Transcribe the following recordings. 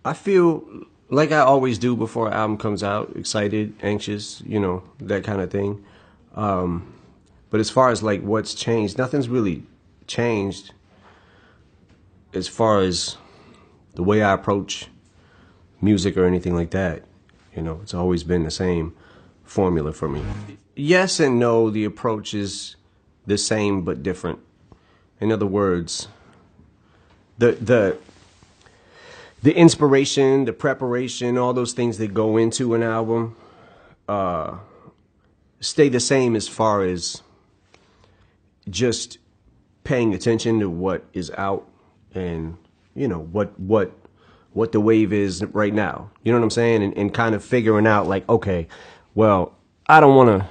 I feel like I always do before an album comes out, excited, anxious, that kind of thing. But as far as like what's changed, nothing's really changed as far as the way I approach music or anything like that. It's always been the same formula for me. Yes and no, the approach is the same but different. In other words, the inspiration, the preparation, all those things that go into an album stay the same as far as just paying attention to what is out and what the wave is right now. You know what I'm saying? And kind of figuring out like, okay, well, I don't want to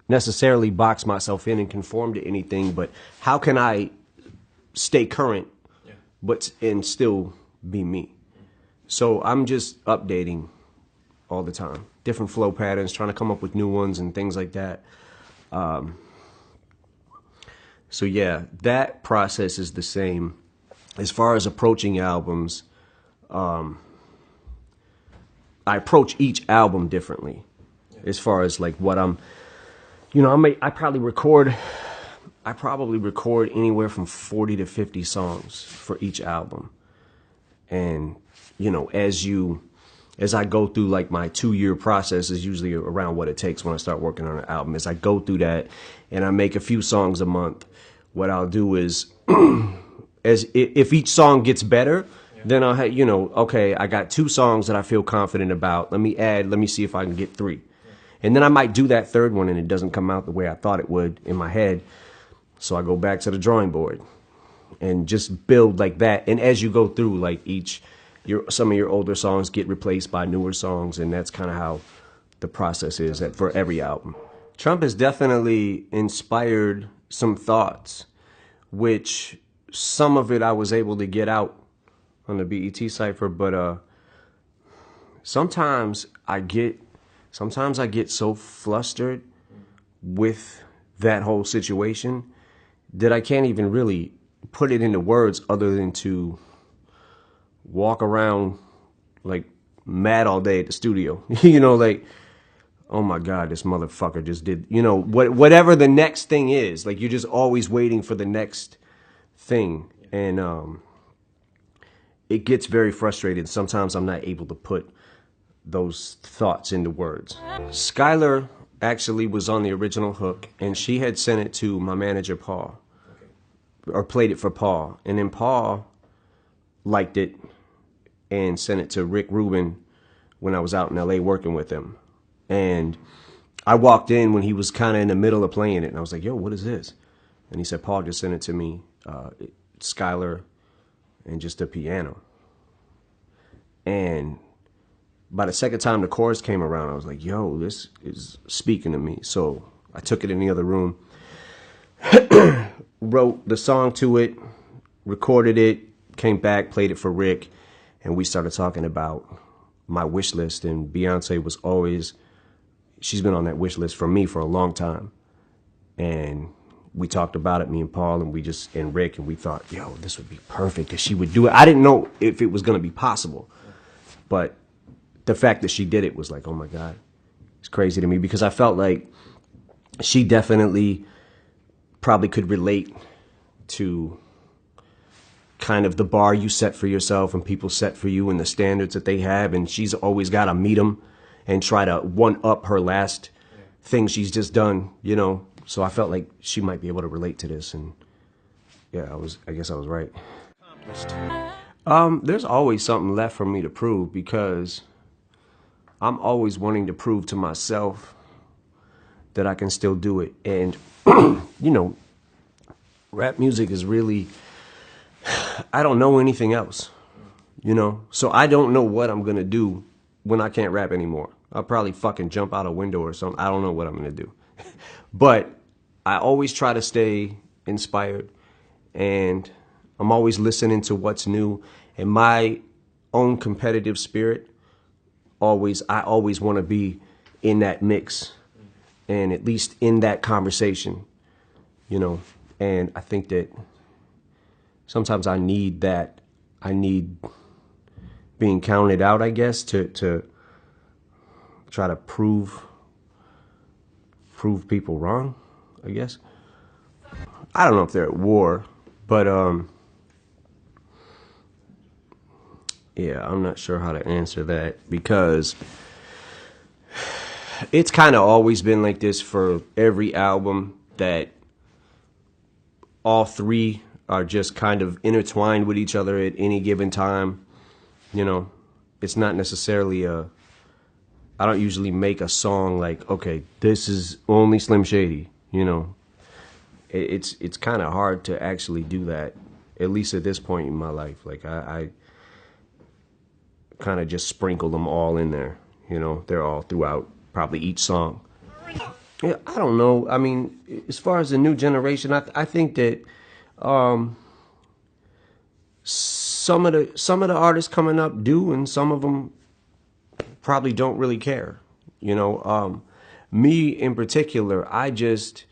necessarily box myself in and conform to anything, but how can I stay current and still be me? So I'm just updating all the time. Different flow patterns, trying to come up with new ones and things like that. So yeah, that process is the same. As far as approaching albums, I approach each album differently. As far as like what I probably record anywhere from 40 to 50 songs for each album. And, as I go through like my 2-year process is usually around what it takes when I start working on an album. As I go through that and I make a few songs a month, what I'll do is if each song gets better, then I'll have, okay, I got 2 songs that I feel confident about. Let me see if I can get 3. And then I might do that third one and it doesn't come out the way I thought it would in my head. So I go back to the drawing board and just build like that. And as you go through, like some of your older songs get replaced by newer songs, and that's kind of how the process is for every album. Trump has definitely inspired some thoughts, which some of it I was able to get out on the BET cipher, but sometimes I get so flustered with that whole situation that I can't even really put it into words other than to walk around like mad all day at the studio. Like, oh my God, this motherfucker just did, whatever the next thing is. Like, you're just always waiting for the next thing. And it gets very frustrating. Sometimes I'm not able to put those thoughts into words. Skylar actually was on the original hook, and she had sent it to my manager, Paul, or played it for Paul. And then Paul liked it and sent it to Rick Rubin when I was out in LA working with him. And I walked in when he was kind of in the middle of playing it, and I was like, yo, what is this? And he said, Paul just sent it to me, Skylar, and just a piano. And by the second time the chorus came around, I was like, yo, this is speaking to me. So I took it in the other room, wrote the song to it, recorded it, came back, played it for Rick, and we started talking about my wish list. And Beyonce was she's been on that wish list for me for a long time. And we talked about it, me and Paul, and Rick, and we thought, yo, this would be perfect if she would do it. I didn't know if it was going to be possible, but the fact that she did it was like, oh my God, it's crazy to me, because I felt like she definitely probably could relate to kind of the bar you set for yourself and people set for you and the standards that they have. And she's always got to meet them and try to one up her last thing she's just done, So I felt like she might be able to relate to this. And yeah, I guess I was right. There's always something left for me to prove, because I'm always wanting to prove to myself that I can still do it. And, rap music is really, I don't know anything else, So I don't know what I'm going to do when I can't rap anymore. I'll probably fucking jump out a window or something. I don't know what I'm going to do. But I always try to stay inspired, and I'm always listening to what's new. And my own competitive spirit, I always want to be in that mix and at least in that conversation, And I think that sometimes I need that. I need being counted out, I guess, to try to prove people wrong, I guess. I don't know if they're at war, but yeah, I'm not sure how to answer that, because it's kind of always been like this for every album, that all three are just kind of intertwined with each other at any given time. You know, it's not necessarily I don't usually make a song like, okay, this is only Slim Shady, you know. It's kind of hard to actually do that, at least at this point in my life. Like, I kind of just sprinkle them all in there, you know. They're all throughout probably each song. Yeah, I don't know. I mean, as far as the new generation, I think that some of the artists coming up do, and some of them probably don't really care. You know, me in particular, I just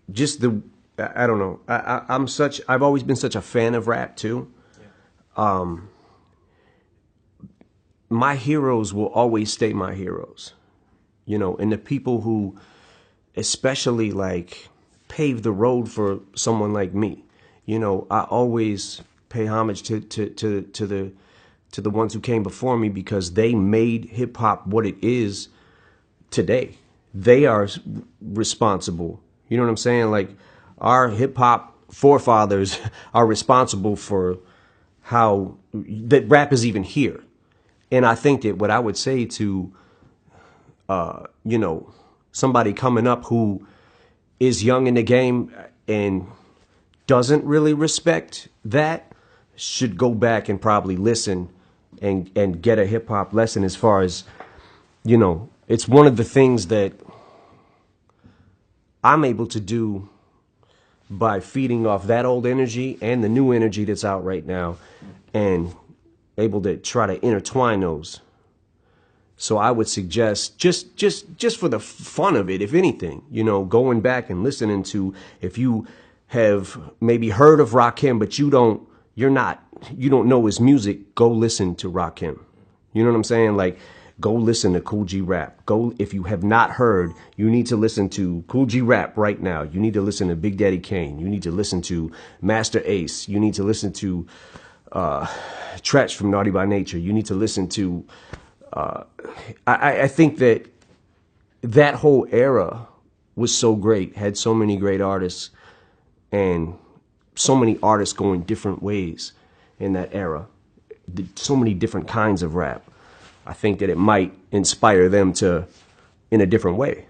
the, I don't know. I've always been such a fan of rap too. My heroes will always stay my heroes. You know, and the people who especially like paved the road for someone like me. You know, I always pay homage to the ones who came before me, because they made hip hop what it is today. They are responsible. You know what I'm saying? Like, our hip hop forefathers are responsible for how that rap is even here. And I think that what I would say to you know, somebody coming up who is young in the game and doesn't really respect that, should go back and probably listen and get a hip hop lesson. As far as, you know, it's one of the things that I'm able to do by feeding off that old energy and the new energy that's out right now, and able to try to intertwine those. So I would suggest, just for the fun of it, if anything, you know, going back and listening to, if you have maybe heard of Rakim, but you don't know his music, go listen to Rakim. You know what I'm saying? Like, go listen to Cool G Rap. Go, if you have not heard, you need to listen to Cool G Rap right now. You need to listen to Big Daddy Kane. You need to listen to Master Ace. You need to listen to Tretch from Naughty by Nature. You need to listen to I think that whole era was so great, had so many great artists, and so many artists going different ways in that era, so many different kinds of rap. I think that it might inspire them to, in a different way.